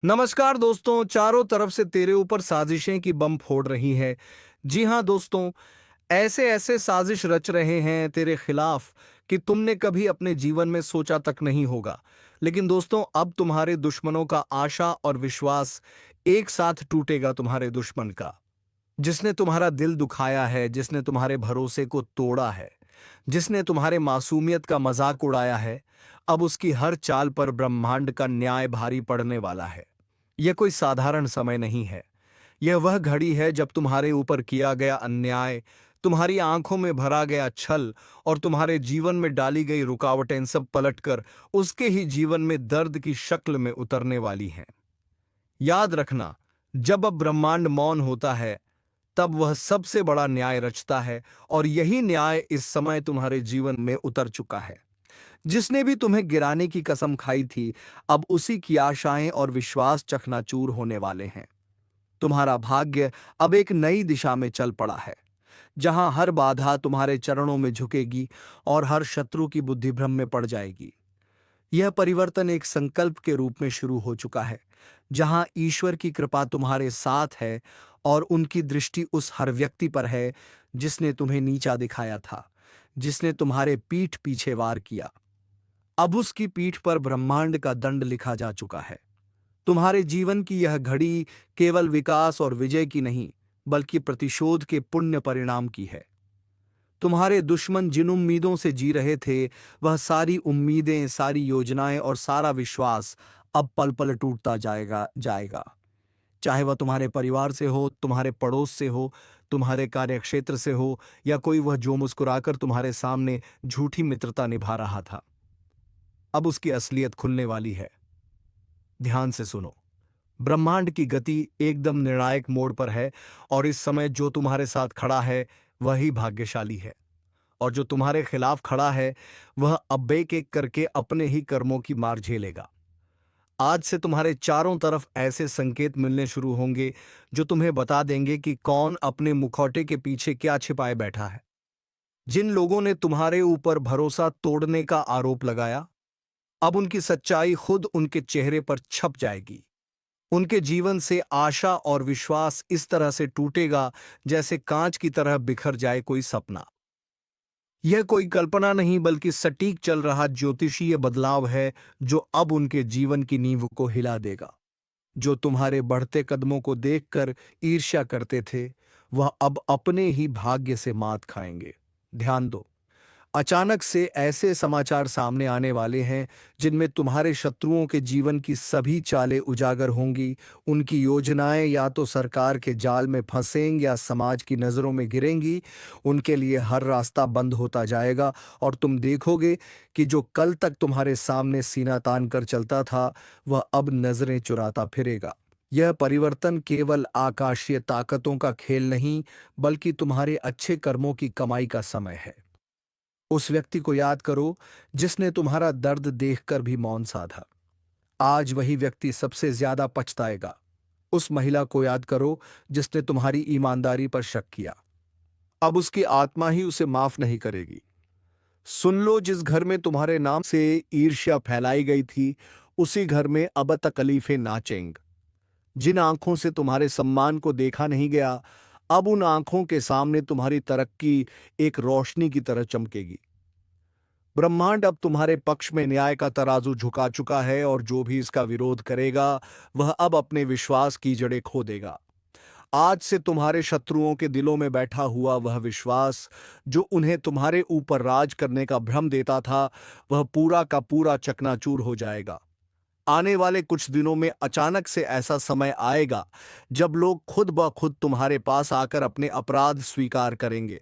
नमस्कार दोस्तों, चारों तरफ से तेरे ऊपर साजिशें की बम फोड़ रही है। जी हाँ दोस्तों, ऐसे ऐसे साजिश रच रहे हैं तेरे खिलाफ कि तुमने कभी अपने जीवन में सोचा तक नहीं होगा। लेकिन दोस्तों, अब तुम्हारे दुश्मनों का आशा और विश्वास एक साथ टूटेगा। तुम्हारे दुश्मन का, जिसने तुम्हारा दिल दुखाया है, जिसने तुम्हारे भरोसे को तोड़ा है, जिसने तुम्हारे मासूमियत का मजाक उड़ाया है, अब उसकी हर चाल पर ब्रह्मांड का न्याय भारी पड़ने वाला है। यह कोई साधारण समय नहीं है। यह वह घड़ी है जब तुम्हारे ऊपर किया गया अन्याय, तुम्हारी आंखों में भरा गया छल और तुम्हारे जीवन में डाली गई रुकावटें सब पलटकर उसके ही जीवन में दर्द की शक्ल में उतरने वाली हैं। याद रखना, जब अब ब्रह्मांड मौन होता है, तब वह सबसे बड़ा न्याय रचता है, और यही न्याय इस समय तुम्हारे जीवन में उतर चुका है। जिसने भी तुम्हें गिराने की कसम खाई थी, अब उसी की आशाएं और विश्वास चकनाचूर होने वाले हैं। तुम्हारा भाग्य अब एक नई दिशा में चल पड़ा है, जहां हर बाधा तुम्हारे चरणों में झुकेगी और हर शत्रु की बुद्धि भ्रम में पड़ जाएगी। यह परिवर्तन एक संकल्प के रूप में शुरू हो चुका है, जहां ईश्वर की कृपा तुम्हारे साथ है और उनकी दृष्टि उस हर व्यक्ति पर है जिसने तुम्हें नीचा दिखाया था, जिसने तुम्हारे पीठ पीछे वार किया। अब उसकी पीठ पर ब्रह्मांड का दंड लिखा जा चुका है। तुम्हारे जीवन की यह घड़ी केवल विकास और विजय की नहीं, बल्कि प्रतिशोध के पुण्य परिणाम की है। तुम्हारे दुश्मन जिन उम्मीदों से जी रहे थे, वह सारी उम्मीदें, सारी योजनाएं और सारा विश्वास अब पल पल टूटता जाएगा जाएगा। चाहे वह तुम्हारे परिवार से हो, तुम्हारे पड़ोस से हो, तुम्हारे कार्यक्षेत्र से हो, या कोई वह जो मुस्कुराकर तुम्हारे सामने झूठी मित्रता निभा रहा था। अब उसकी असलियत खुलने वाली है। ध्यान से सुनो। ब्रह्मांड की गति एकदम निर्णायक मोड़ पर है, और इस समय जो तुम्हारे साथ खड़ा है वही भाग्यशाली है, और जो तुम्हारे खिलाफ खड़ा है वह अब एक एक करके अपने ही कर्मों की मार झेलेगा। आज से तुम्हारे चारों तरफ ऐसे संकेत मिलने शुरू होंगे जो तुम्हें बता देंगे कि कौन अपने मुखौटे के पीछे क्या छिपाए बैठा है। जिन लोगों ने तुम्हारे ऊपर भरोसा तोड़ने का आरोप लगाया, अब उनकी सच्चाई खुद उनके चेहरे पर छप जाएगी। उनके जीवन से आशा और विश्वास इस तरह से टूटेगा जैसे कांच की तरह बिखर जाए कोई सपना। यह कोई कल्पना नहीं, बल्कि सटीक चल रहा ज्योतिषीय बदलाव है, जो अब उनके जीवन की नींव को हिला देगा। जो तुम्हारे बढ़ते कदमों को देखकर ईर्ष्या करते थे, वह अब अपने ही भाग्य से मात खाएंगे। ध्यान दो, अचानक से ऐसे समाचार सामने आने वाले हैं जिनमें तुम्हारे शत्रुओं के जीवन की सभी चालें उजागर होंगी। उनकी योजनाएं या तो सरकार के जाल में फंसेंगी या समाज की नज़रों में गिरेंगी। उनके लिए हर रास्ता बंद होता जाएगा, और तुम देखोगे कि जो कल तक तुम्हारे सामने सीना तान कर चलता था, वह अब नजरें चुराता फिरेगा। यह परिवर्तन केवल आकाशीय ताकतों का खेल नहीं, बल्कि तुम्हारे अच्छे कर्मों की कमाई का समय है। उस व्यक्ति को याद करो जिसने तुम्हारा दर्द देखकर भी मौन साधा। आज वही व्यक्ति सबसे ज्यादा पछताएगा। उस महिला को याद करो जिसने तुम्हारी ईमानदारी पर शक किया। अब उसकी आत्मा ही उसे माफ नहीं करेगी। सुन लो, जिस घर में तुम्हारे नाम से ईर्ष्या फैलाई गई थी, उसी घर में अब तकलीफें नाचेंग। जिन आंखों से तुम्हारे सम्मान को देखा नहीं गया, अब उन आंखों के सामने तुम्हारी तरक्की एक रोशनी की तरह चमकेगी। ब्रह्मांड अब तुम्हारे पक्ष में न्याय का तराजू झुका चुका है, और जो भी इसका विरोध करेगा, वह अब अपने विश्वास की जड़ें खो देगा। आज से तुम्हारे शत्रुओं के दिलों में बैठा हुआ वह विश्वास, जो उन्हें तुम्हारे ऊपर राज करने का भ्रम देता था, वह पूरा का पूरा चकनाचूर हो जाएगा। आने वाले कुछ दिनों में अचानक से ऐसा समय आएगा जब लोग खुद ब खुद तुम्हारे पास आकर अपने अपराध स्वीकार करेंगे।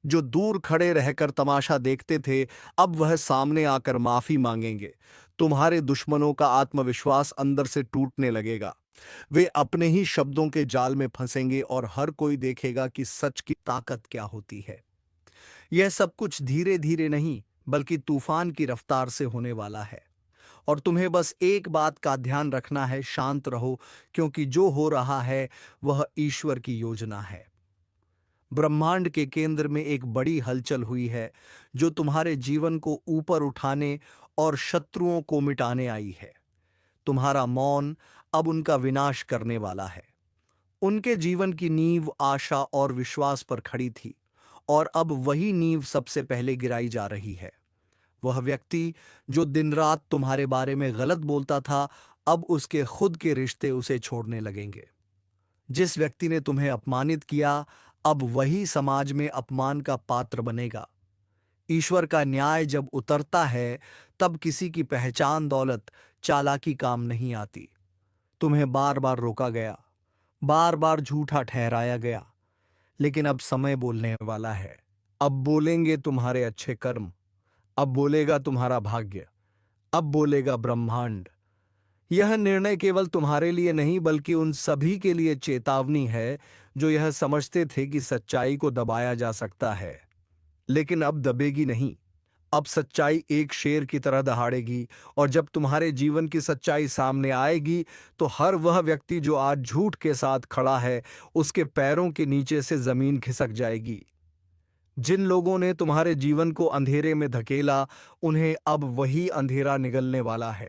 जो दूर खड़े रहकर तमाशा देखते थे, अब वह सामने आकर माफी मांगेंगे। तुम्हारे दुश्मनों का आत्मविश्वास अंदर से टूटने लगेगा। वे अपने ही शब्दों के जाल में फंसेंगे, और हर कोई देखेगा कि सच की ताकत क्या होती है। यह सब कुछ धीरे धीरे नहीं, बल्कि तूफान की रफ्तार से होने वाला है। और तुम्हें बस एक बात का ध्यान रखना है, शांत रहो, क्योंकि जो हो रहा है वह ईश्वर की योजना है। ब्रह्मांड के केंद्र में एक बड़ी हलचल हुई है, जो तुम्हारे जीवन को ऊपर उठाने और शत्रुओं को मिटाने आई है। तुम्हारा मौन अब उनका विनाश करने वाला है। उनके जीवन की नींव आशा और विश्वास पर खड़ी थी, और अब वही नींव सबसे पहले गिराई जा रही है। वह व्यक्ति जो दिन रात तुम्हारे बारे में गलत बोलता था, अब उसके खुद के रिश्ते उसे छोड़ने लगेंगे। जिस व्यक्ति ने तुम्हें अपमानित किया, अब वही समाज में अपमान का पात्र बनेगा। ईश्वर का न्याय जब उतरता है, तब किसी की पहचान दौलत चालाकी काम नहीं आती। तुम्हें बार बार रोका गया, बार बार झूठा ठहराया गया, लेकिन अब समय बोलने वाला है। अब बोलेंगे तुम्हारे अच्छे कर्म, अब बोलेगा तुम्हारा भाग्य, अब बोलेगा ब्रह्मांड। यह निर्णय केवल तुम्हारे लिए नहीं, बल्कि उन सभी के लिए चेतावनी है जो यह समझते थे कि सच्चाई को दबाया जा सकता है, लेकिन अब दबेगी नहीं। अब सच्चाई एक शेर की तरह दहाड़ेगी, और जब तुम्हारे जीवन की सच्चाई सामने आएगी, तो हर वह व्यक्ति जो आज झूठ के साथ खड़ा है, उसके पैरों के नीचे से जमीन खिसक जाएगी। जिन लोगों ने तुम्हारे जीवन को अंधेरे में धकेला, उन्हें अब वही अंधेरा निगलने वाला है।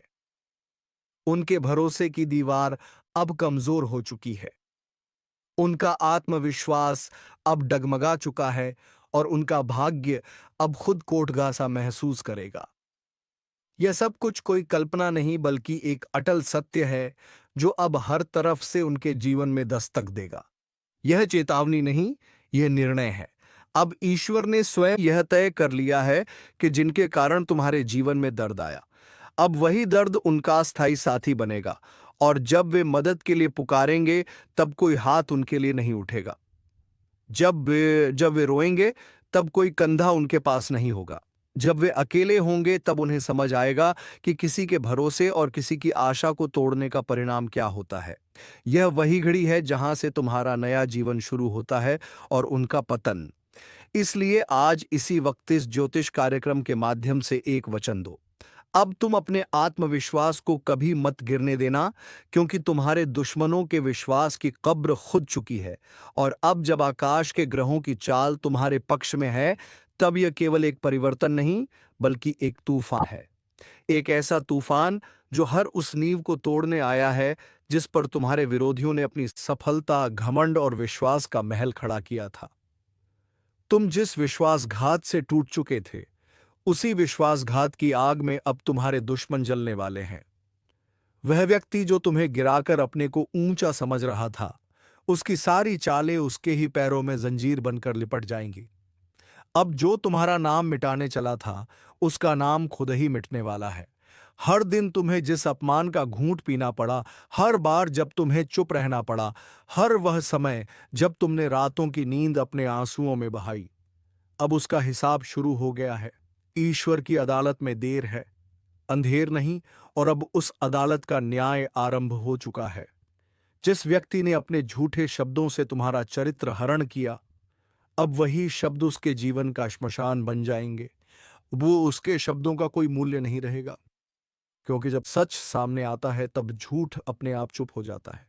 उनके भरोसे की दीवार अब कमजोर हो चुकी है। उनका आत्मविश्वास अब डगमगा चुका है, और उनका भाग्य अब खुद कोटगा सा महसूस करेगा। यह सब कुछ कोई कल्पना नहीं, बल्कि एक अटल सत्य है जो अब हर तरफ से उनके जीवन में दस्तक देगा। यह चेतावनी नहीं, यह निर्णय है। अब ईश्वर ने स्वयं यह तय कर लिया है कि जिनके कारण तुम्हारे जीवन में दर्द आया, अब वही दर्द उनका स्थायी साथी बनेगा, और जब वे मदद के लिए पुकारेंगे, तब कोई हाथ उनके लिए नहीं उठेगा। जब वे रोएंगे, तब कोई कंधा उनके पास नहीं होगा। जब वे अकेले होंगे, तब उन्हें समझ आएगा कि किसी के भरोसे और किसी की आशा को तोड़ने का परिणाम क्या होता है। यह वही घड़ी है जहां से तुम्हारा नया जीवन शुरू होता है और उनका पतन। इसलिए आज इसी वक्त इस ज्योतिष कार्यक्रम के माध्यम से एक वचन दो। अब तुम अपने आत्मविश्वास को कभी मत गिरने देना, क्योंकि तुम्हारे दुश्मनों के विश्वास की कब्र खुद चुकी है। और अब जब आकाश के ग्रहों की चाल तुम्हारे पक्ष में है, तब यह केवल एक परिवर्तन नहीं, बल्कि एक तूफान है। एक ऐसा तूफान जो हर उस नींव को तोड़ने आया है जिस पर तुम्हारे विरोधियों ने अपनी सफलता, घमंड और विश्वास का महल खड़ा किया था। तुम जिस विश्वासघात से टूट चुके थे, उसी विश्वासघात की आग में अब तुम्हारे दुश्मन जलने वाले हैं। वह व्यक्ति जो तुम्हें गिराकर अपने को ऊंचा समझ रहा था, उसकी सारी चालें उसके ही पैरों में जंजीर बनकर लिपट जाएंगी। अब जो तुम्हारा नाम मिटाने चला था, उसका नाम खुद ही मिटने वाला है। हर दिन तुम्हें जिस अपमान का घूंट पीना पड़ा, हर बार जब तुम्हें चुप रहना पड़ा, हर वह समय जब तुमने रातों की नींद अपने आंसुओं में बहाई, अब उसका हिसाब शुरू हो गया है। ईश्वर की अदालत में देर है, अंधेर नहीं, और अब उस अदालत का न्याय आरंभ हो चुका है। जिस व्यक्ति ने अपने झूठे शब्दों से तुम्हारा चरित्र हरण किया, अब वही शब्द उसके जीवन का श्मशान बन जाएंगे। वो उसके शब्दों का कोई मूल्य नहीं रहेगा, क्योंकि जब सच सामने आता है, तब झूठ अपने आप चुप हो जाता है।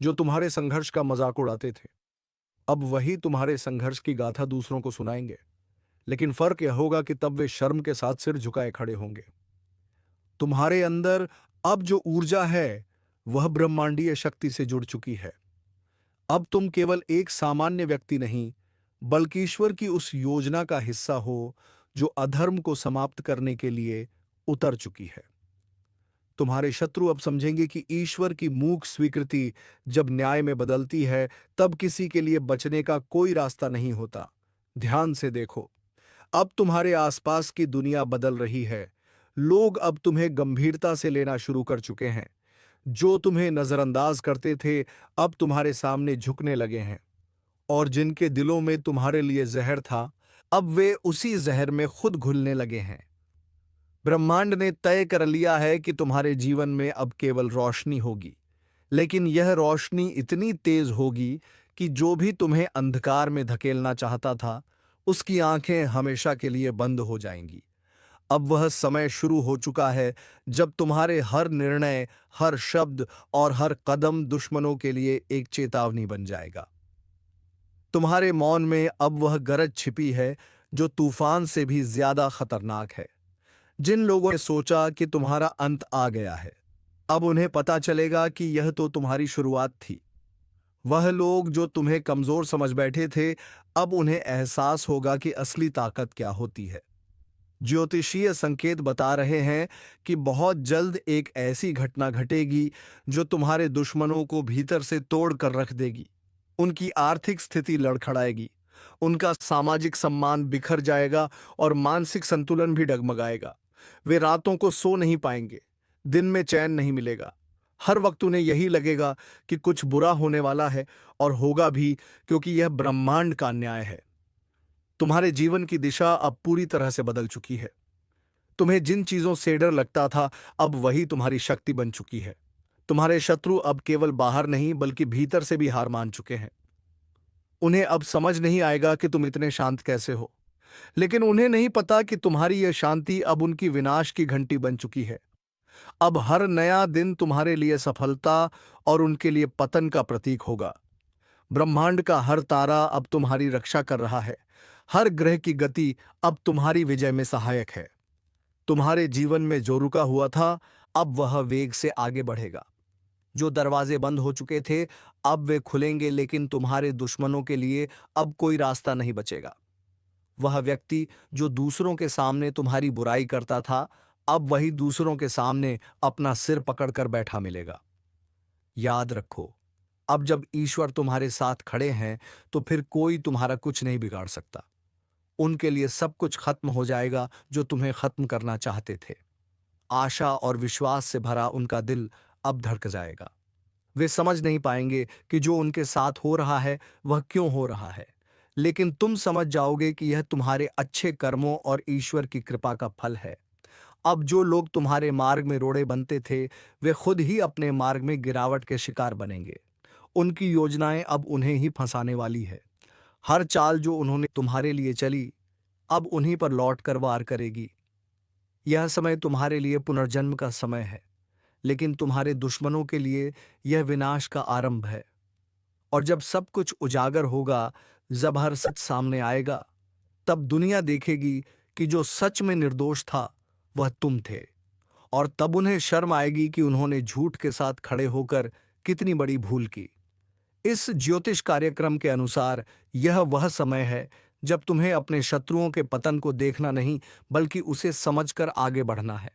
जो तुम्हारे संघर्ष का मजाक उड़ाते थे, अब वही तुम्हारे संघर्ष की गाथा दूसरों को सुनाएंगे। लेकिन फर्क यह होगा कि तब वे शर्म के साथ सिर झुकाए खड़े होंगे। तुम्हारे अंदर अब जो ऊर्जा है, वह ब्रह्मांडीय शक्ति से जुड़ चुकी है। अब तुम केवल एक सामान्य व्यक्ति नहीं, बल्कि ईश्वर की उस योजना का हिस्सा हो जो अधर्म को समाप्त करने के लिए उतर चुकी है। तुम्हारे शत्रु अब समझेंगे कि ईश्वर की मूक स्वीकृति जब न्याय में बदलती है, तब किसी के लिए बचने का कोई रास्ता नहीं होता। ध्यान से देखो, अब तुम्हारे आसपास की दुनिया बदल रही है। लोग अब तुम्हें गंभीरता से लेना शुरू कर चुके हैं। जो तुम्हें नजरअंदाज करते थे, अब तुम्हारे सामने झुकने लगे हैं। और जिनके दिलों में तुम्हारे लिए जहर था, अब वे उसी जहर में खुद घुलने लगे हैं। ब्रह्मांड ने तय कर लिया है कि तुम्हारे जीवन में अब केवल रोशनी होगी, लेकिन यह रोशनी इतनी तेज होगी कि जो भी तुम्हें अंधकार में धकेलना चाहता था, उसकी आंखें हमेशा के लिए बंद हो जाएंगी। अब वह समय शुरू हो चुका है जब तुम्हारे हर निर्णय, हर शब्द और हर कदम दुश्मनों के लिए एक चेतावनी बन जाएगा। तुम्हारे मौन में अब वह गरज छिपी है जो तूफान से भी ज्यादा खतरनाक है। जिन लोगों ने सोचा कि तुम्हारा अंत आ गया है, अब उन्हें पता चलेगा कि यह तो तुम्हारी शुरुआत थी। वह लोग जो तुम्हें कमजोर समझ बैठे थे, अब उन्हें एहसास होगा कि असली ताकत क्या होती है। ज्योतिषीय संकेत बता रहे हैं कि बहुत जल्द एक ऐसी घटना घटेगी जो तुम्हारे दुश्मनों को भीतर से तोड़ कर रख देगी। उनकी आर्थिक स्थिति लड़खड़ाएगी, उनका सामाजिक सम्मान बिखर जाएगा और मानसिक संतुलन भी डगमगाएगा। वे रातों को सो नहीं पाएंगे, दिन में चैन नहीं मिलेगा। हर वक्त उन्हें यही लगेगा कि कुछ बुरा होने वाला है, और होगा भी, क्योंकि यह ब्रह्मांड का न्याय है। तुम्हारे जीवन की दिशा अब पूरी तरह से बदल चुकी है। तुम्हें जिन चीजों से डर लगता था, अब वही तुम्हारी शक्ति बन चुकी है। तुम्हारे शत्रु अब केवल बाहर नहीं बल्कि भीतर से भी हार मान चुके हैं। उन्हें अब समझ नहीं आएगा कि तुम इतने शांत कैसे हो, लेकिन उन्हें नहीं पता कि तुम्हारी यह शांति अब उनकी विनाश की घंटी बन चुकी है। अब हर नया दिन तुम्हारे लिए सफलता और उनके लिए पतन का प्रतीक होगा। ब्रह्मांड का हर तारा अब तुम्हारी रक्षा कर रहा है। हर ग्रह की गति अब तुम्हारी विजय में सहायक है। तुम्हारे जीवन में जो रुका हुआ था, अब वह वेग से आगे बढ़ेगा। जो दरवाजे बंद हो चुके थे, अब वे खुलेंगे, लेकिन तुम्हारे दुश्मनों के लिए अब कोई रास्ता नहीं बचेगा। वह व्यक्ति जो दूसरों के सामने तुम्हारी बुराई करता था, अब वही दूसरों के सामने अपना सिर पकड़कर बैठा मिलेगा। याद रखो, अब जब ईश्वर तुम्हारे साथ खड़े हैं, तो फिर कोई तुम्हारा कुछ नहीं बिगाड़ सकता। उनके लिए सब कुछ खत्म हो जाएगा जो तुम्हें खत्म करना चाहते थे। आशा और विश्वास से भरा उनका दिल अब धड़क जाएगा। वे समझ नहीं पाएंगे कि जो उनके साथ हो रहा है वह क्यों हो रहा है, लेकिन तुम समझ जाओगे कि यह तुम्हारे अच्छे कर्मों और ईश्वर की कृपा का फल है। अब जो लोग तुम्हारे मार्ग में रोड़े बनते थे, वे खुद ही अपने मार्ग में गिरावट के शिकार बनेंगे। उनकी योजनाएं अब उन्हें ही फंसाने वाली है। हर चाल जो उन्होंने तुम्हारे लिए चली, अब उन्हीं पर लौट कर वार करेगी। यह समय तुम्हारे लिए पुनर्जन्म का समय है, लेकिन तुम्हारे दुश्मनों के लिए यह विनाश का आरंभ है। और जब सब कुछ उजागर होगा, जब हर सच सामने आएगा, तब दुनिया देखेगी कि जो सच में निर्दोष था वह तुम थे। और तब उन्हें शर्म आएगी कि उन्होंने झूठ के साथ खड़े होकर कितनी बड़ी भूल की। इस ज्योतिष कार्यक्रम के अनुसार यह वह समय है जब तुम्हें अपने शत्रुओं के पतन को देखना नहीं, बल्कि उसे समझकर आगे बढ़ना है।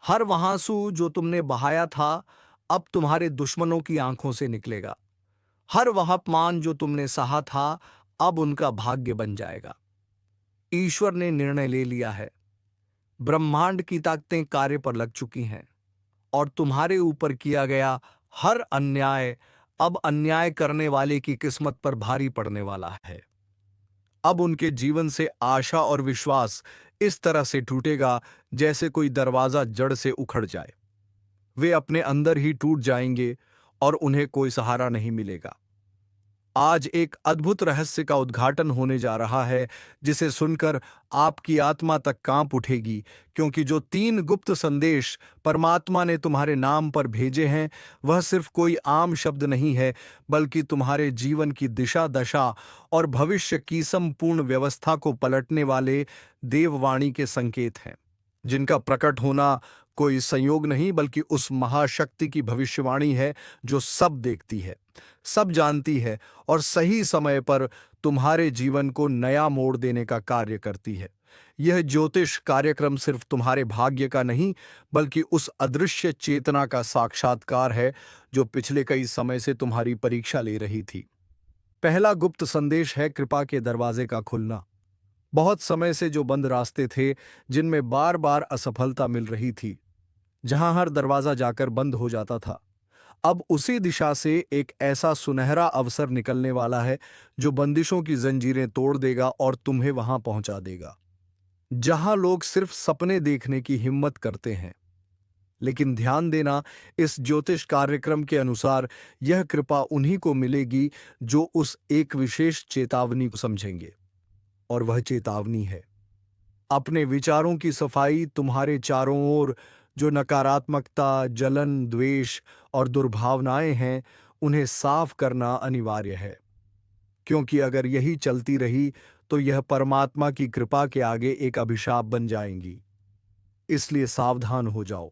हर वह आंसू जो तुमने बहाया था, अब तुम्हारे दुश्मनों की आंखों से निकलेगा। हर वह अपमान जो तुमने सहा था, अब उनका भाग्य बन जाएगा। ईश्वर ने निर्णय ले लिया है। ब्रह्मांड की ताकतें कार्य पर लग चुकी हैं, और तुम्हारे ऊपर किया गया हर अन्याय अब अन्याय करने वाले की किस्मत पर भारी पड़ने वाला है। अब उनके जीवन से आशा और विश्वास इस तरह से टूटेगा जैसे कोई दरवाजा जड़ से उखड़ जाए। वे अपने अंदर ही टूट जाएंगे और उन्हें कोई सहारा नहीं मिलेगा। आज एक अद्भुत रहस्य का उद्घाटन होने जा रहा है, जिसे सुनकर आपकी आत्मा तक कांप उठेगी, क्योंकि जो 3 गुप्त संदेश परमात्मा ने तुम्हारे नाम पर भेजे हैं, वह सिर्फ कोई आम शब्द नहीं है, बल्कि तुम्हारे जीवन की दिशा दशा और भविष्य की संपूर्ण व्यवस्था को पलटने वाले देववाणी के संकेत हैं, जिनका प्रकट होना कोई संयोग नहीं बल्कि उस महाशक्ति की भविष्यवाणी है जो सब देखती है, सब जानती है और सही समय पर तुम्हारे जीवन को नया मोड़ देने का कार्य करती है। यह ज्योतिष कार्यक्रम सिर्फ तुम्हारे भाग्य का नहीं, बल्कि उस अदृश्य चेतना का साक्षात्कार है जो पिछले कई समय से तुम्हारी परीक्षा ले रही थी। पहला गुप्त संदेश है कृपा के दरवाजे का खुलना। बहुत समय से जो बंद रास्ते थे, जिनमें बार बार असफलता मिल रही थी, जहां हर दरवाजा जाकर बंद हो जाता था, अब उसी दिशा से एक ऐसा सुनहरा अवसर निकलने वाला है जो बंदिशों की जंजीरें तोड़ देगा और तुम्हें वहां पहुंचा देगा जहां लोग सिर्फ सपने देखने की हिम्मत करते हैं। लेकिन ध्यान देना, इस ज्योतिष कार्यक्रम के अनुसार यह कृपा उन्हीं को मिलेगी जो उस एक विशेष चेतावनी को समझेंगे। और वह चेतावनी है, अपने विचारों की सफाई। तुम्हारे चारों ओर जो नकारात्मकता, जलन, द्वेष और दुर्भावनाएं हैं, उन्हें साफ करना अनिवार्य है, क्योंकि अगर यही चलती रही तो यह परमात्मा की कृपा के आगे एक अभिशाप बन जाएंगी। इसलिए सावधान हो जाओ।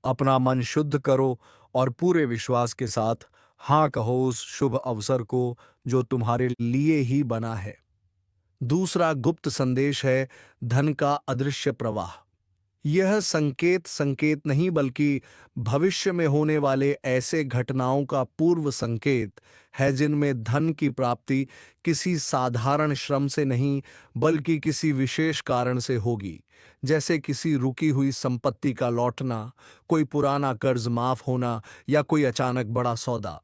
अपना मन शुद्ध करो और पूरे विश्वास के साथ हाँ कहो उस शुभ अवसर को जो तुम्हारे लिए ही बना है। दूसरा गुप्त संदेश है धन का अदृश्य प्रवाह। यह संकेत संकेत नहीं बल्कि भविष्य में होने वाले ऐसे घटनाओं का पूर्व संकेत है जिनमें धन की प्राप्ति किसी साधारण श्रम से नहीं बल्कि किसी विशेष कारण से होगी, जैसे किसी रुकी हुई संपत्ति का लौटना, कोई पुराना कर्ज माफ होना या कोई अचानक बड़ा सौदा।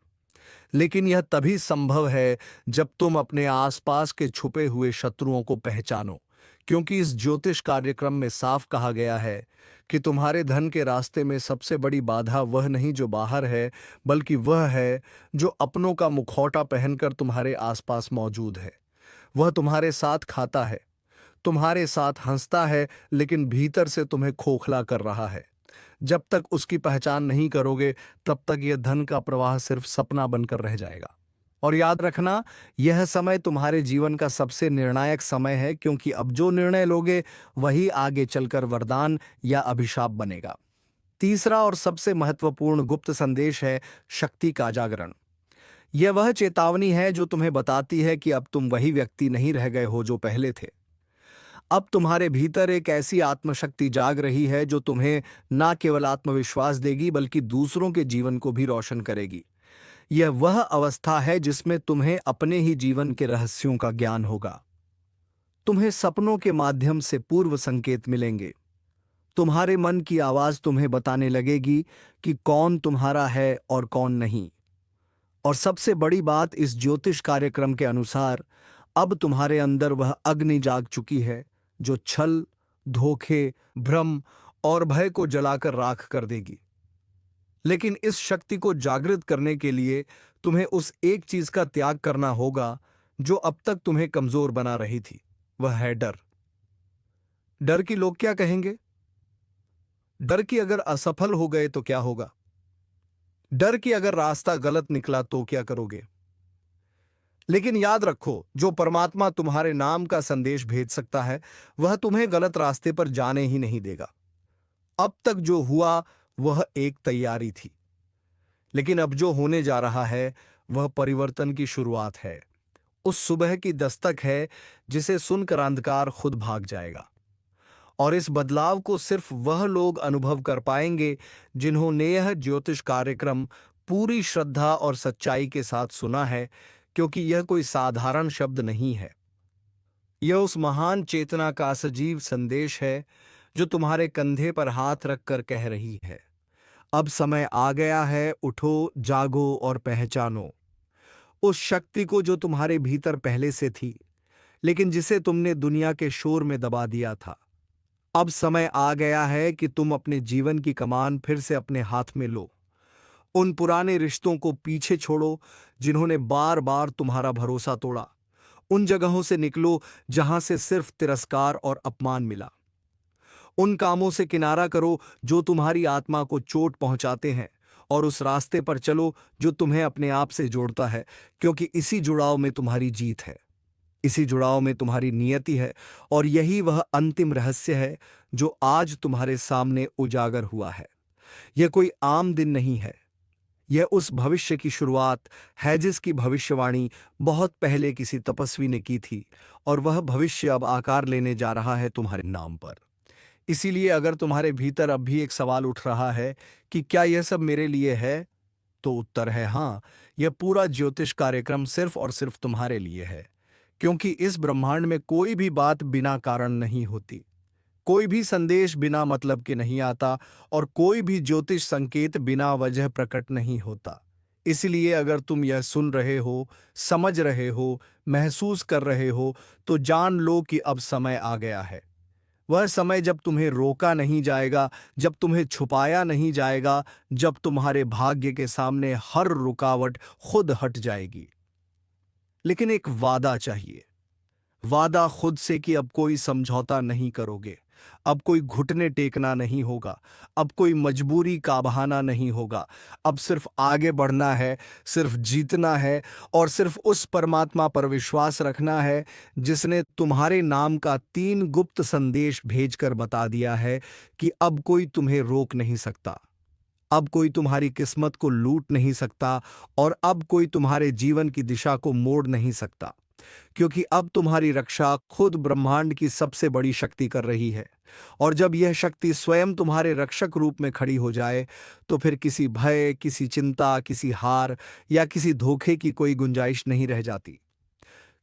लेकिन यह तभी संभव है जब तुम अपने आसपास के छुपे हुए शत्रुओं को पहचानो, क्योंकि इस ज्योतिष कार्यक्रम में साफ कहा गया है कि तुम्हारे धन के रास्ते में सबसे बड़ी बाधा वह नहीं जो बाहर है, बल्कि वह है जो अपनों का मुखौटा पहनकर तुम्हारे आसपास मौजूद है। वह तुम्हारे साथ खाता है, तुम्हारे साथ हंसता है, लेकिन भीतर से तुम्हें खोखला कर रहा है। जब तक उसकी पहचान नहीं करोगे, तब तक यह धन का प्रवाह सिर्फ सपना बनकर रह जाएगा। और याद रखना, यह समय तुम्हारे जीवन का सबसे निर्णायक समय है, क्योंकि अब जो निर्णय लोगे वही आगे चलकर वरदान या अभिशाप बनेगा। तीसरा और सबसे महत्वपूर्ण गुप्त संदेश है शक्ति का जागरण। यह वह चेतावनी है जो तुम्हें बताती है कि अब तुम वही व्यक्ति नहीं रह गए हो जो पहले थे। अब तुम्हारे भीतर एक ऐसी आत्मशक्ति जाग रही है जो तुम्हें न केवल आत्मविश्वास देगी बल्कि दूसरों के जीवन को भी रोशन करेगी। यह वह अवस्था है जिसमें तुम्हें अपने ही जीवन के रहस्यों का ज्ञान होगा। तुम्हें सपनों के माध्यम से पूर्व संकेत मिलेंगे। तुम्हारे मन की आवाज तुम्हें बताने लगेगी कि कौन तुम्हारा है और कौन नहीं। और सबसे बड़ी बात, इस ज्योतिष कार्यक्रम के अनुसार अब तुम्हारे अंदर वह अग्नि जाग चुकी है जो छल, धोखे, भ्रम और भय को जलाकर राख कर देगी। लेकिन इस शक्ति को जागृत करने के लिए तुम्हें उस एक चीज का त्याग करना होगा जो अब तक तुम्हें कमजोर बना रही थी। वह है डर। डर की लोग क्या कहेंगे? डर की अगर असफल हो गए तो क्या होगा? डर की अगर रास्ता गलत निकला तो क्या करोगे? लेकिन याद रखो, जो परमात्मा तुम्हारे नाम का संदेश भेज सकता है वह तुम्हें गलत रास्ते पर जाने ही नहीं देगा। अब तक जो हुआ वह एक तैयारी थी, लेकिन अब जो होने जा रहा है वह परिवर्तन की शुरुआत है। उस सुबह की दस्तक है जिसे सुनकर अंधकार खुद भाग जाएगा। और इस बदलाव को सिर्फ वह लोग अनुभव कर पाएंगे जिन्होंने यह ज्योतिष कार्यक्रम पूरी श्रद्धा और सच्चाई के साथ सुना है, क्योंकि यह कोई साधारण शब्द नहीं है। यह उस महान चेतना का सजीव संदेश है जो तुम्हारे कंधे पर हाथ रखकर कह रही है, अब समय आ गया है, उठो, जागो और पहचानो उस शक्ति को जो तुम्हारे भीतर पहले से थी, लेकिन जिसे तुमने दुनिया के शोर में दबा दिया था। अब समय आ गया है कि तुम अपने जीवन की कमान फिर से अपने हाथ में लो। उन पुराने रिश्तों को पीछे छोड़ो जिन्होंने बार बार तुम्हारा भरोसा तोड़ा। उन जगहों से निकलो जहां से सिर्फ तिरस्कार और अपमान मिला। उन कामों से किनारा करो जो तुम्हारी आत्मा को चोट पहुंचाते हैं, और उस रास्ते पर चलो जो तुम्हें अपने आप से जोड़ता है, क्योंकि इसी जुड़ाव में तुम्हारी जीत है, इसी जुड़ाव में तुम्हारी नियति है। और यही वह अंतिम रहस्य है जो आज तुम्हारे सामने उजागर हुआ है। यह कोई आम दिन नहीं है, यह उस भविष्य की शुरुआत है जिसकी भविष्यवाणी बहुत पहले किसी तपस्वी ने की थी, और वह भविष्य अब आकार लेने जा रहा है तुम्हारे नाम पर। इसीलिए अगर तुम्हारे भीतर अब भी एक सवाल उठ रहा है कि क्या यह सब मेरे लिए है, तो उत्तर है हाँ, यह पूरा ज्योतिष कार्यक्रम सिर्फ और सिर्फ तुम्हारे लिए है। क्योंकि इस ब्रह्मांड में कोई भी बात बिना कारण नहीं होती, कोई भी संदेश बिना मतलब के नहीं आता, और कोई भी ज्योतिष संकेत बिना वजह प्रकट नहीं होता। इसलिए अगर तुम यह सुन रहे हो, समझ रहे हो, महसूस कर रहे हो, तो जान लो कि अब समय आ गया है। वह समय जब तुम्हें रोका नहीं जाएगा, जब तुम्हें छुपाया नहीं जाएगा, जब तुम्हारे भाग्य के सामने हर रुकावट खुद हट जाएगी। लेकिन एक वादा चाहिए, वादा खुद से कि अब कोई समझौता नहीं करोगे, अब कोई घुटने टेकना नहीं होगा, अब कोई मजबूरी का बहाना नहीं होगा। अब सिर्फ आगे बढ़ना है, सिर्फ जीतना है, और सिर्फ उस परमात्मा पर विश्वास रखना है जिसने तुम्हारे नाम का 3 गुप्त संदेश भेजकर बता दिया है कि अब कोई तुम्हें रोक नहीं सकता। अब कोई तुम्हारी किस्मत को लूट नहीं सकता और अब कोई तुम्हारे जीवन की दिशा को मोड़ नहीं सकता, क्योंकि अब तुम्हारी रक्षा खुद ब्रह्मांड की सबसे बड़ी शक्ति कर रही है। और जब यह शक्ति स्वयं तुम्हारे रक्षक रूप में खड़ी हो जाए, तो फिर किसी भय, किसी चिंता, किसी हार या किसी धोखे की कोई गुंजाइश नहीं रह जाती,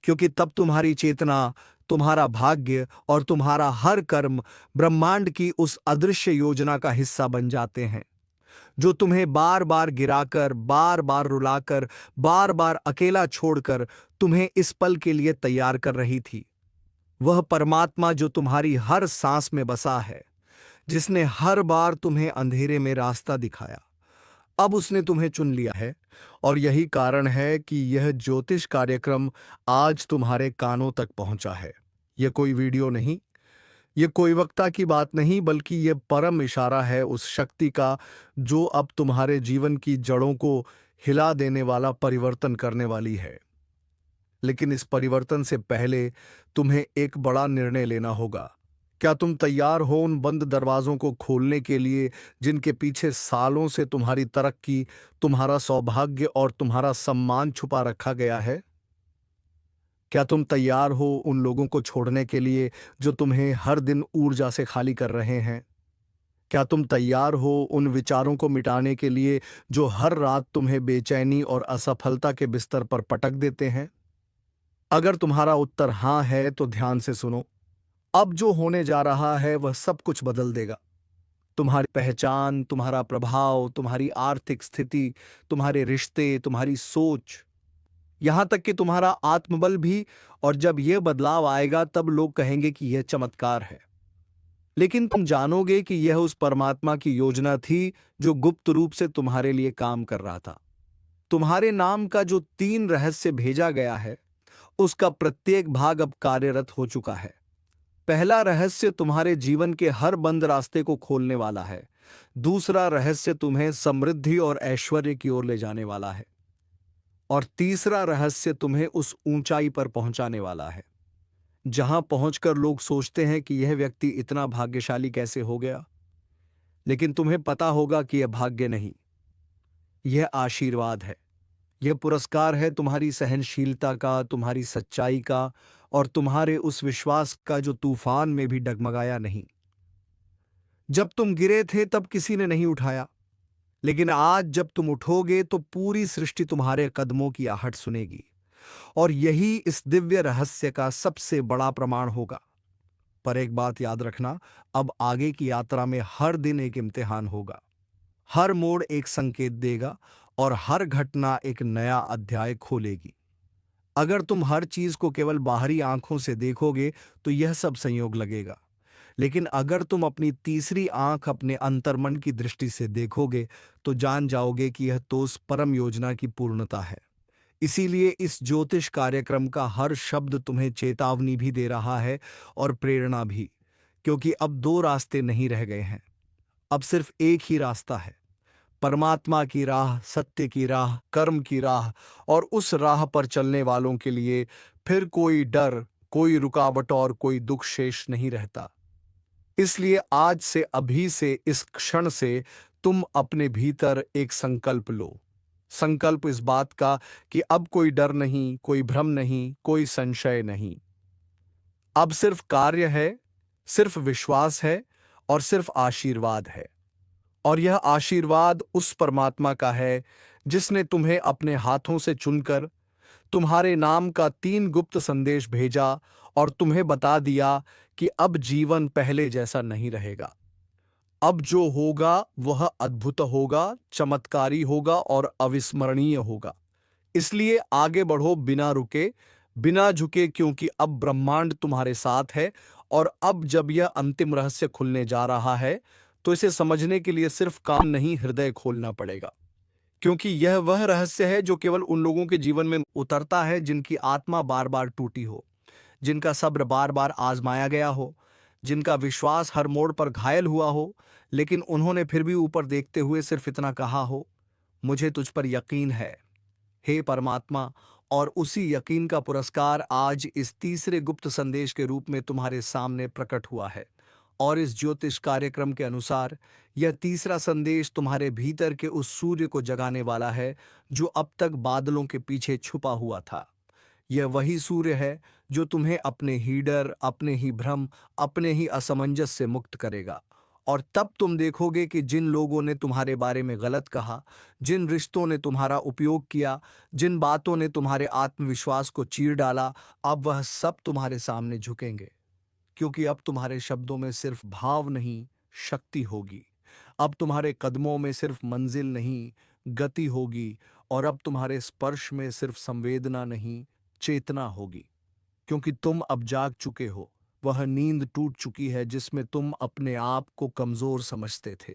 क्योंकि तब तुम्हारी चेतना, तुम्हारा भाग्य और तुम्हारा हर कर्म ब्रह्मांड की उस अदृश्य योजना का हिस्सा बन जाते हैं, जो तुम्हें बार बार गिराकर, बार बार रुलाकर, बार बार अकेला छोड़कर तुम्हें इस पल के लिए तैयार कर रही थी। वह परमात्मा जो तुम्हारी हर सांस में बसा है, जिसने हर बार तुम्हें अंधेरे में रास्ता दिखाया, अब उसने तुम्हें चुन लिया है। और यही कारण है कि यह ज्योतिष कार्यक्रम आज तुम्हारे कानों तक पहुंचा है। यह कोई वीडियो नहीं, ये कोई वक्ता की बात नहीं, बल्कि ये परम इशारा है उस शक्ति का जो अब तुम्हारे जीवन की जड़ों को हिला देने वाला परिवर्तन करने वाली है। लेकिन इस परिवर्तन से पहले तुम्हें एक बड़ा निर्णय लेना होगा। क्या तुम तैयार हो उन बंद दरवाजों को खोलने के लिए जिनके पीछे सालों से तुम्हारी तरक्की, तुम्हारा सौभाग्य और तुम्हारा सम्मान छुपा रखा गया है? क्या तुम तैयार हो उन लोगों को छोड़ने के लिए जो तुम्हें हर दिन ऊर्जा से खाली कर रहे हैं? क्या तुम तैयार हो उन विचारों को मिटाने के लिए जो हर रात तुम्हें बेचैनी और असफलता के बिस्तर पर पटक देते हैं? अगर तुम्हारा उत्तर हाँ है तो ध्यान से सुनो। अब जो होने जा रहा है वह सब कुछ बदल देगा। तुम्हारी पहचान, तुम्हारा प्रभाव, तुम्हारी आर्थिक स्थिति, तुम्हारे रिश्ते, तुम्हारी सोच, यहां तक कि तुम्हारा आत्मबल भी। और जब यह बदलाव आएगा तब लोग कहेंगे कि यह चमत्कार है। लेकिन तुम जानोगे कि यह उस परमात्मा की योजना थी जो गुप्त रूप से तुम्हारे लिए काम कर रहा था। तुम्हारे नाम का जो 3 रहस्य भेजा गया है, उसका प्रत्येक भाग अब कार्यरत हो चुका है। पहला रहस्य तुम्हारे जीवन के हर बंद रास्ते को खोलने वाला है। दूसरा रहस्य तुम्हें समृद्धि और ऐश्वर्य की ओर ले जाने वाला है। और तीसरा रहस्य तुम्हें उस ऊंचाई पर पहुंचाने वाला है जहां पहुंचकर लोग सोचते हैं कि यह व्यक्ति इतना भाग्यशाली कैसे हो गया। लेकिन तुम्हें पता होगा कि यह भाग्य नहीं, यह आशीर्वाद है। यह पुरस्कार है तुम्हारी सहनशीलता का, तुम्हारी सच्चाई का और तुम्हारे उस विश्वास का जो तूफान में भी डगमगाया नहीं। जब तुम गिरे थे तब किसी ने नहीं उठाया, लेकिन आज जब तुम उठोगे तो पूरी सृष्टि तुम्हारे कदमों की आहट सुनेगी। और यही इस दिव्य रहस्य का सबसे बड़ा प्रमाण होगा। पर एक बात याद रखना, अब आगे की यात्रा में हर दिन एक इम्तिहान होगा। हर मोड़ एक संकेत देगा और हर घटना एक नया अध्याय खोलेगी। अगर तुम हर चीज को केवल बाहरी आंखों से देखोगे तो यह सब संयोग लगेगा। लेकिन अगर तुम अपनी तीसरी आंख, अपने अंतर्मन की दृष्टि से देखोगे तो जान जाओगे कि यह तो उस परम योजना की पूर्णता है। इसीलिए इस ज्योतिष कार्यक्रम का हर शब्द तुम्हें चेतावनी भी दे रहा है और प्रेरणा भी, क्योंकि अब 2 रास्ते नहीं रह गए हैं। अब सिर्फ एक ही रास्ता है, परमात्मा की राह, सत्य की राह, कर्म की राह। और उस राह पर चलने वालों के लिए फिर कोई डर, कोई रुकावट और कोई दुख शेष नहीं रहता। इसलिए आज से, अभी से, इस क्षण से तुम अपने भीतर एक संकल्प लो। संकल्प इस बात का कि अब कोई डर नहीं, कोई भ्रम नहीं, कोई संशय नहीं। अब सिर्फ कार्य है, सिर्फ विश्वास है और सिर्फ आशीर्वाद है। और यह आशीर्वाद उस परमात्मा का है जिसने तुम्हें अपने हाथों से चुनकर तुम्हारे नाम का 3 गुप्त संदेश भेजा और तुम्हें बता दिया कि अब जीवन पहले जैसा नहीं रहेगा। अब जो होगा वह अद्भुत होगा, चमत्कारी होगा और अविस्मरणीय होगा। इसलिए आगे बढ़ो बिना रुके, बिना झुके, क्योंकि अब ब्रह्मांड तुम्हारे साथ है। और अब जब यह अंतिम रहस्य खुलने जा रहा है तो इसे समझने के लिए सिर्फ कान नहीं, हृदय खोलना पड़ेगा। क्योंकि यह वह रहस्य है जो केवल उन लोगों के जीवन में उतरता है जिनकी आत्मा बार बार टूटी हो, जिनका सब्र बार बार आजमाया गया हो, जिनका विश्वास हर मोड़ पर घायल हुआ हो, लेकिन उन्होंने फिर भी ऊपर देखते हुए सिर्फ इतना कहा हो, मुझे तुझ पर यकीन है हे परमात्मा। और उसी यकीन का पुरस्कार आज इस तीसरे गुप्त संदेश के रूप में तुम्हारे सामने प्रकट हुआ है। और इस ज्योतिष कार्यक्रम के अनुसार यह तीसरा संदेश तुम्हारे भीतर के उस सूर्य को जगाने वाला है जो अब तक बादलों के पीछे छुपा हुआ था। यह वही सूर्य है जो तुम्हें अपने ही डर, अपने ही भ्रम, अपने ही असमंजस से मुक्त करेगा। और तब तुम देखोगे कि जिन लोगों ने तुम्हारे बारे में गलत कहा, जिन रिश्तों ने तुम्हारा उपयोग किया, जिन बातों ने तुम्हारे आत्मविश्वास को चीर डाला, अब वह सब तुम्हारे सामने झुकेंगे। क्योंकि अब तुम्हारे शब्दों में सिर्फ भाव नहीं, शक्ति होगी। अब तुम्हारे कदमों में सिर्फ मंजिल नहीं, गति होगी। और अब तुम्हारे स्पर्श में सिर्फ संवेदना नहीं, चेतना होगी। क्योंकि तुम अब जाग चुके हो, वह नींद टूट चुकी है जिसमें तुम अपने आप को कमजोर समझते थे।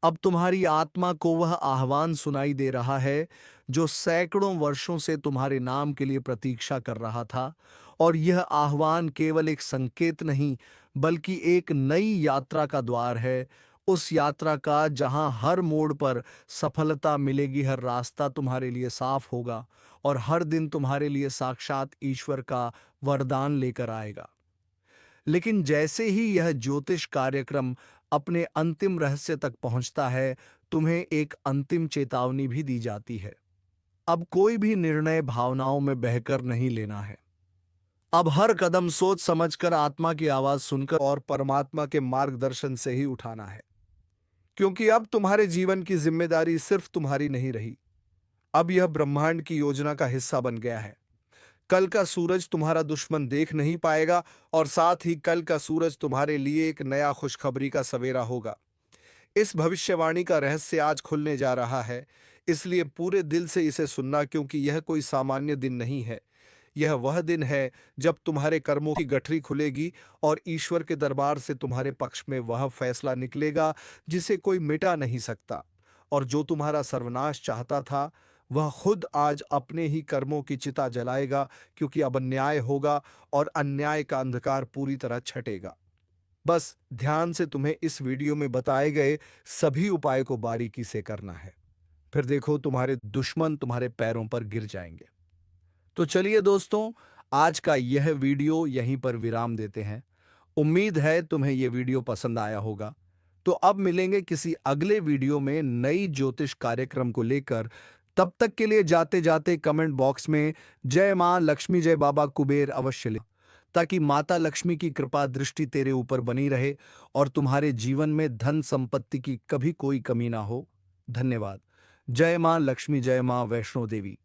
अब तुम्हारी आत्मा को वह आह्वान सुनाई दे रहा है जो सैकड़ों वर्षों से तुम्हारे नाम के लिए प्रतीक्षा कर रहा था। और यह आह्वान केवल एक संकेत नहीं, बल्कि एक नई यात्रा का द्वार है। उस यात्रा का जहां हर मोड़ पर सफलता मिलेगी, हर रास्ता तुम्हारे लिए साफ होगा और हर दिन तुम्हारे लिए साक्षात ईश्वर का वरदान लेकर आएगा। लेकिन जैसे ही यह ज्योतिष कार्यक्रम अपने अंतिम रहस्य तक पहुंचता है, तुम्हें एक अंतिम चेतावनी भी दी जाती है। अब कोई भी निर्णय भावनाओं में बहकर नहीं लेना है। अब हर कदम सोच समझकर, आत्मा की आवाज सुनकर और परमात्मा के मार्गदर्शन से ही उठाना है। क्योंकि अब तुम्हारे जीवन की जिम्मेदारी सिर्फ तुम्हारी नहीं रही, अब यह ब्रह्मांड की योजना का हिस्सा बन गया है। कल का सूरज तुम्हारा दुश्मन देख नहीं पाएगा और साथ ही कल का सूरज तुम्हारे लिए एक नया खुशखबरी का सवेरा होगा। इस भविष्यवाणी का रहस्य आज खुलने जा रहा है, इसलिए पूरे दिल से इसे सुनना, क्योंकि यह कोई सामान्य दिन नहीं है। यह वह दिन है जब तुम्हारे कर्मों की गठरी खुलेगी और ईश्वर के दरबार से तुम्हारे पक्ष में वह फैसला निकलेगा जिसे कोई मिटा नहीं सकता। और जो तुम्हारा सर्वनाश चाहता था, वह खुद आज अपने ही कर्मों की चिता जलाएगा, क्योंकि अब अन्याय होगा और अन्याय का अंधकार पूरी तरह छटेगा। बस ध्यान से तुम्हें इस वीडियो में बताए गए सभी उपाय को बारीकी से करना है, फिर देखो तुम्हारे दुश्मन तुम्हारे पैरों पर गिर जाएंगे। तो चलिए दोस्तों, आज का यह वीडियो यहीं पर विराम देते हैं। उम्मीद है तुम्हें यह वीडियो पसंद आया होगा। तो अब मिलेंगे किसी अगले वीडियो में नई ज्योतिष कार्यक्रम को लेकर। तब तक के लिए जाते जाते कमेंट बॉक्स में जय मां लक्ष्मी, जय बाबा कुबेर अवश्य लिख, ताकि माता लक्ष्मी की कृपा दृष्टि तेरे ऊपर बनी रहे और तुम्हारे जीवन में धन संपत्ति की कभी कोई कमी ना हो। धन्यवाद। जय मां लक्ष्मी, जय मां वैष्णो देवी।